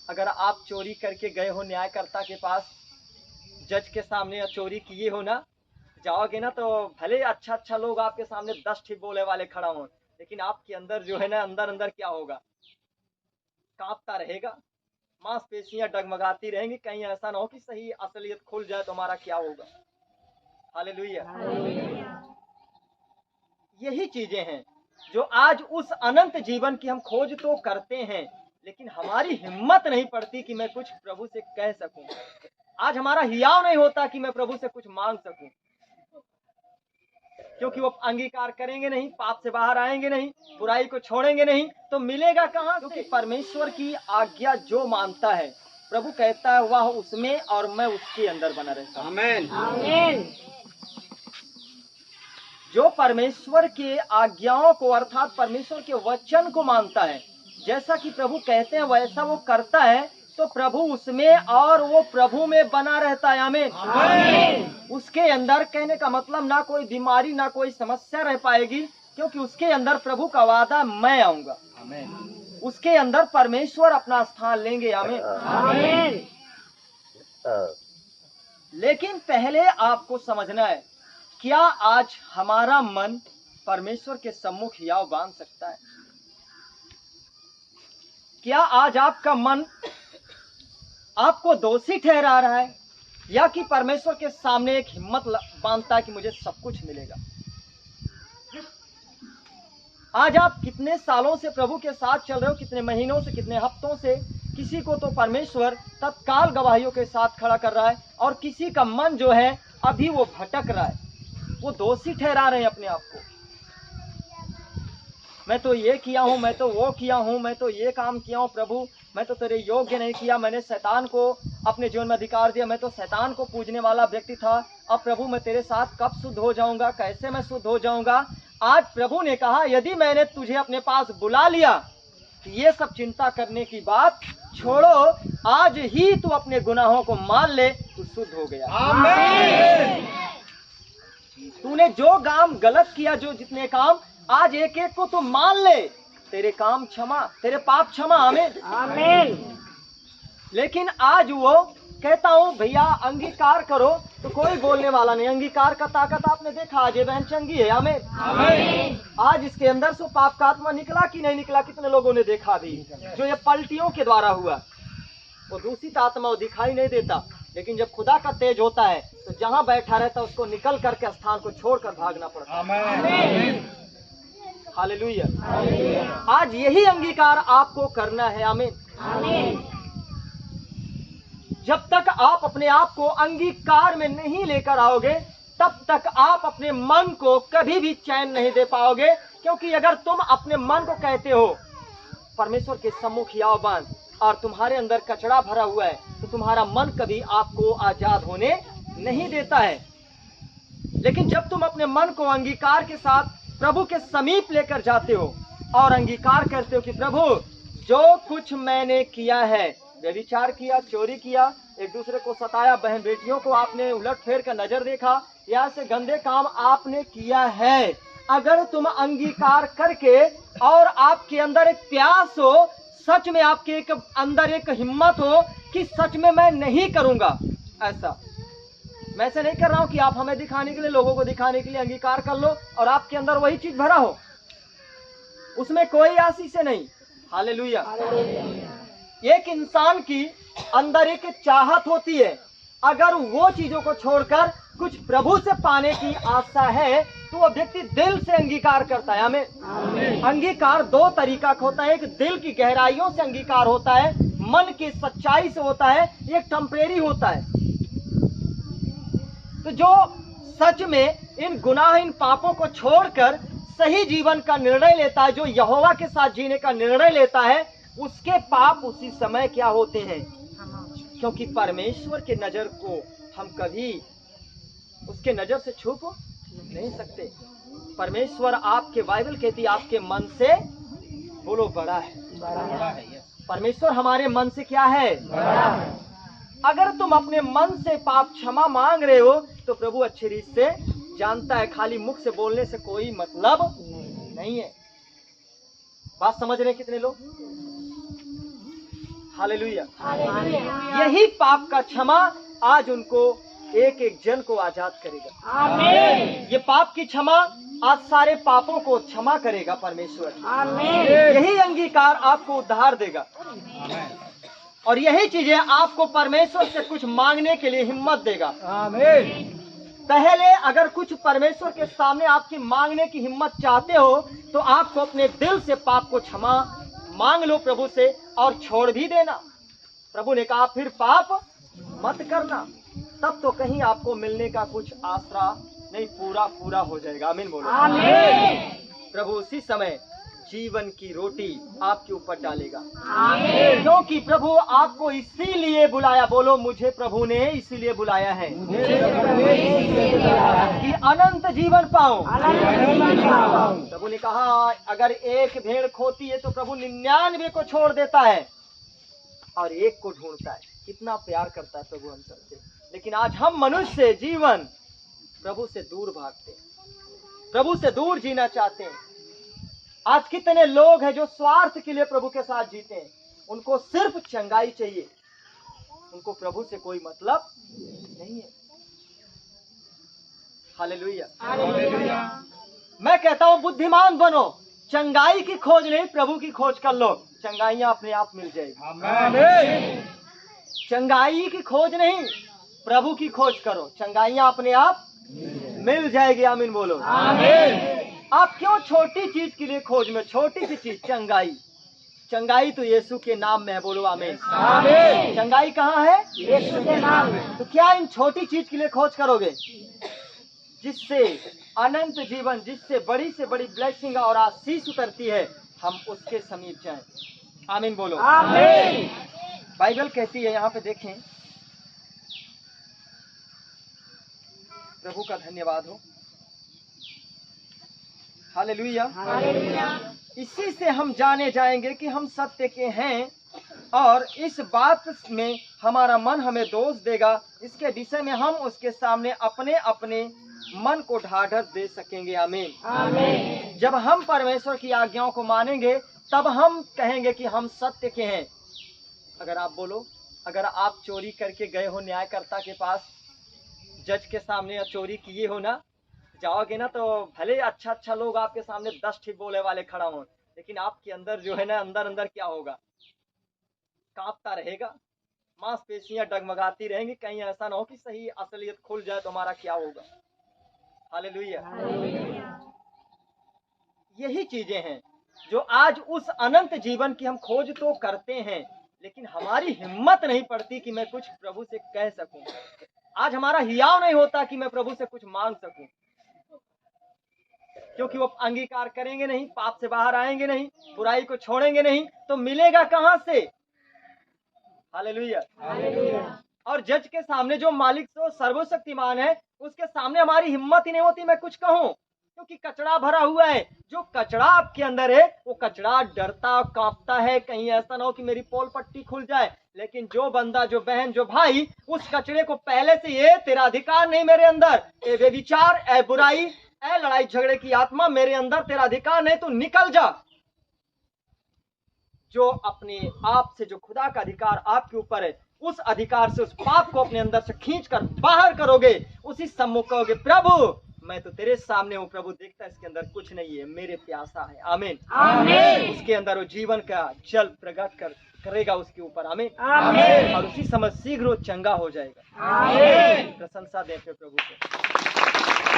अगर आप चोरी करके गए हो न्यायकर्ता के पास, जज के सामने, या चोरी किए हो ना, जाओगे ना तो भले अच्छा अच्छा लोग आपके सामने 10 ठीक बोले वाले खड़ा हो, लेकिन आपके अंदर जो है ना, अंदर अंदर क्या होगा, कांपता रहेगा, मांसपेशियां डगमगाती रहेंगी। कहीं ऐसा ना हो कि सही असलियत खुल जाए तो हमारा क्या होगा। हालेलुया। यही चीजें हैं जो आज उस अनंत जीवन की हम खोज तो करते हैं, लेकिन हमारी हिम्मत नहीं पड़ती कि मैं कुछ प्रभु से कह सकूं। आज हमारा हियाव नहीं होता कि मैं प्रभु से कुछ मांग सकूं, क्योंकि वो अंगीकार करेंगे नहीं, पाप से बाहर आएंगे नहीं, बुराई को छोड़ेंगे नहीं, तो मिलेगा कहां। क्योंकि परमेश्वर की आज्ञा जो मानता है, प्रभु कहता है वह उसमें और मैं उसके अंदर बना रहता हूं। आमीन। आमीन। जो परमेश्वर के आज्ञाओं को अर्थात परमेश्वर के वचन को मानता है, जैसा कि प्रभु कहते हैं वैसा वो करता है, तो प्रभु उसमें और वो प्रभु में बना रहता है। आमीन। आमीन। उसके अंदर, कहने का मतलब ना कोई बीमारी ना कोई समस्या रह पाएगी, क्योंकि उसके अंदर प्रभु का वादा मैं आऊंगा। आमीन। उसके अंदर परमेश्वर अपना स्थान लेंगे। आमीन। आमीन। लेकिन पहले आपको समझना है, क्या आज हमारा मन परमेश्वर के सम्मुख हियाव बांध सकता है? क्या आज आपका मन आपको दोषी ठहरा रहा है, या कि परमेश्वर के सामने एक हिम्मत बांधता है कि मुझे सब कुछ मिलेगा? आज आप कितने सालों से प्रभु के साथ चल रहे हो, कितने महीनों से, कितने हफ्तों से, किसी को तो परमेश्वर तत्काल गवाहियों के साथ खड़ा कर रहा है, और किसी का मन जो है अभी वो भटक रहा है, वो दोषी ठहरा रहे हैं अपने आप को। मैं तो ये किया हूं, मैं तो वो किया हूं, मैं तो ये काम किया हूं प्रभु, मैं तो तेरे योग्य नहीं किया, मैंने शैतान को अपने जीवन में अधिकार दिया, मैं तो शैतान को पूजने वाला व्यक्ति था। अब प्रभु मैं तेरे साथ कब शुद्ध हो जाऊंगा, कैसे मैं शुद्ध हो जाऊंगा? आज प्रभु ने कहा, यदि मैंने तुझे अपने पास बुला लिया तो ये सब चिंता करने की बात छोड़ो, आज ही तू अपने गुनाहों को मान ले, तू शुद्ध हो गया। आमीन। तूने जो काम गलत किया, जो जितने काम, आज एक एक को तू मान ले, तेरे काम क्षमा, तेरे पाप क्षमा। आमीन। आमीन। लेकिन आज वो कहता हूं भैया अंगीकार करो, तो कोई बोलने वाला नहीं। अंगीकार का ताकत आपने देखा, आज ये बहन चंगी है। आमीन। आमीन। आज इसके अंदर से पाप का आत्मा निकला कि नहीं निकला, कितने लोगों ने देखा अभी। जो ये पलटियों के द्वारा हुआ, वो दूषित आत्मा वो दिखाई नहीं देता, लेकिन जब खुदा का तेज होता है तो जहां बैठा रहता उसको निकल करके स्थान को छोड़कर भागना पड़ता है। आमीन। हालेलुया। आज यही अंगीकार आपको करना है। आमीन। आमीन। जब तक आप अपने आप को अंगीकार में नहीं लेकर आओगे, तब तक आप अपने मन को कभी भी चैन नहीं दे पाओगे। क्योंकि अगर तुम अपने मन को कहते हो परमेश्वर के सम्मुख हियाव बांध, और तुम्हारे अंदर कचरा भरा हुआ है, तो तुम्हारा मन कभी आपको आजाद होने नहीं देता है। लेकिन जब तुम अपने मन को अंगीकार के साथ प्रभु के समीप लेकर जाते हो और अंगीकार करते हो कि प्रभु जो कुछ मैंने किया है, व्यभिचार किया, चोरी किया, एक दूसरे को सताया, बहन बेटियों को आपने उलट फेर कर नजर देखा, या ऐसे गंदे काम आपने किया है, अगर तुम अंगीकार करके और आपके अंदर एक प्यास हो, सच में आपके एक अंदर एक हिम्मत हो कि सच में मैं नहीं करूंगा ऐसा। मैं ऐसे नहीं कर रहा हूं कि आप हमें दिखाने के लिए, लोगों को दिखाने के लिए अंगीकार कर लो और आपके अंदर वही चीज भरा हो, उसमें कोई आशीष से नहीं। हालेलुया। एक इंसान की अंदर एक चाहत होती है, अगर वो चीजों को छोड़कर कुछ प्रभु से पाने की आशा है तो वो व्यक्ति दिल से अंगीकार करता है। हमें अंगीकार दो तरीका का होता है, एक दिल की गहराइयों से अंगीकार होता है, मन की सच्चाई से होता है, एक टेम्परेरी होता है। तो जो सच में इन गुनाह, इन पापों को छोड़कर सही जीवन का निर्णय लेता है, जो यहोवा के साथ जीने का निर्णय लेता है, उसके पाप उसी समय क्या होते हैं, क्योंकि परमेश्वर के नजर को हम कभी उसके नजर से छुप नहीं सकते। परमेश्वर आपके, बाइबल कहती है आपके मन से, बोलो बड़ा है। परमेश्वर हमारे मन से क्या है, बड़ा है। अगर तुम अपने मन से पाप क्षमा मांग रहे हो तो प्रभु अच्छी रीत से जानता है, खाली मुख से बोलने से कोई मतलब नहीं है। बात समझ रहे हैं कितने लोग? हालेलुया। हालेलुया। यही पाप का क्षमा आज उनको एक एक जन को आजाद करेगा। आमीन। ये पाप की क्षमा आज सारे पापों को क्षमा करेगा परमेश्वर। आमीन। यही अंगीकार आपको उद्धार देगा और यही चीजें आपको परमेश्वर से कुछ मांगने के लिए हिम्मत देगा। आमीन। पहले अगर कुछ परमेश्वर के सामने आपकी मांगने की हिम्मत चाहते हो तो आपको अपने दिल से पाप को क्षमा मांग लो प्रभु से और छोड़ भी देना। प्रभु ने कहा फिर पाप मत करना, तब तो कहीं आपको मिलने का कुछ आसरा नहीं, पूरा हो जाएगा। आमीन बोलो। आमीन। प्रभु उसी समय जीवन की रोटी आपके ऊपर डालेगा, आमीन। क्योंकि प्रभु आपको इसीलिए बुलाया। बोलो, मुझे प्रभु ने इसीलिए बुलाया है कि अनंत जीवन पाऊं। प्रभु ने कहा अगर एक भेड़ खोती है तो प्रभु 99 को छोड़ देता है और एक को ढूंढता है। कितना प्यार करता है प्रभु हम सबसे। लेकिन आज हम मनुष्य जीवन प्रभु से दूर भागते हैं, प्रभु से दूर जीना चाहते हैं। आज कितने लोग हैं जो स्वार्थ के लिए प्रभु के साथ जीते हैं। उनको सिर्फ चंगाई चाहिए, उनको प्रभु से कोई मतलब नहीं है। हालेलुया। मैं कहता हूं बुद्धिमान बनो, चंगाई की खोज नहीं प्रभु की खोज कर लो, चंगाइयां अपने आप मिल जाएगी। चंगाई की खोज नहीं प्रभु की खोज करो, चंगाइयां अपने आप मिल जाएगी। आमीन बोलो। आप क्यों छोटी चीज के लिए खोज में, छोटी सी चीज चंगाई, चंगाई तो यीशु के नाम में है। बोलो आमीन। चंगाई कहाँ है? यीशु के नाम में। तो क्या इन छोटी चीज के लिए खोज करोगे जिससे अनंत जीवन, जिससे बड़ी से बड़ी ब्लेसिंग और आशीष उतरती है, हम उसके समीप जाएं। आमीन बोलो। आमीन। बाइबल कहती है, यहाँ पे देखें, प्रभु का धन्यवाद हो। हालेलुया। हालेलुया। इसी से हम जाने जाएंगे कि हम सत्य के हैं और इस बात में हमारा मन हमें दोष देगा। इसके विषय में हम उसके सामने अपने अपने मन को ढाढ़स दे सकेंगे। आमीन। आमीन। जब हम परमेश्वर की आज्ञाओं को मानेंगे तब हम कहेंगे कि हम सत्य के हैं। अगर आप बोलो, अगर आप चोरी करके गए हो न्यायकर्ता के पास, जज के सामने या चोरी किए हो ना, जाओगे ना तो भले अच्छा लोग आपके सामने 10 ठीक बोले वाले खड़ा हो, लेकिन आपके अंदर जो है ना, अंदर क्या होगा? कांपता रहेगा, मांसपेशियां डगमगाती रहेंगी। कहीं ऐसा ना हो कि सही असलियत खुल जाए तो हमारा क्या होगा। हालेलुया। यही चीजें हैं जो आज उस अनंत जीवन की हम खोज तो करते हैं, लेकिन हमारी हिम्मत नहीं पड़ती कि मैं कुछ प्रभु से कह सकूं। आज हमारा हियाव नहीं होता कि मैं प्रभु से कुछ मांग सकूं, क्योंकि वो अंगीकार करेंगे नहीं, पाप से बाहर आएंगे नहीं, बुराई को छोड़ेंगे नहीं, तो मिलेगा कहां से? हालेलुया। और जज के सामने जो मालिक तो सर्वशक्तिमान है, उसके सामने हमारी हिम्मत ही नहीं होती मैं कुछ कहूं, क्योंकि कचरा भरा हुआ है। जो कचरा आपके अंदर है वो कचरा डरता कांपता है, कहीं ऐसा ना हो कि मेरी पोल पट्टी खुल जाए। लेकिन जो बंदा, जो बहन, जो भाई उस कचरे को पहले से, ये तेरा अधिकार नहीं मेरे अंदर, ए व्यभिचार, ए बुराई, ए लड़ाई झगड़े की आत्मा मेरे अंदर तेरा अधिकार नहीं, तो निकल जा। जो अपने आप से, जो खुदा का अधिकार आपके ऊपर है, उस अधिकार से उस पाप को अपने अंदर से खींचकर बाहर करोगे, उसी सम्मुख कहोगे प्रभु मैं तो तेरे सामने हूँ, प्रभु देखता है इसके अंदर कुछ नहीं है, मेरे प्यासा है। आमीन। आमीन। उसके अंदर वो जीवन का जल प्रकट करेगा उसके ऊपर। आमीन। आमीन। और उसी समय शीघ्र वो चंगा हो जाएगा। आमीन। प्रशंसा देते प्रभु को।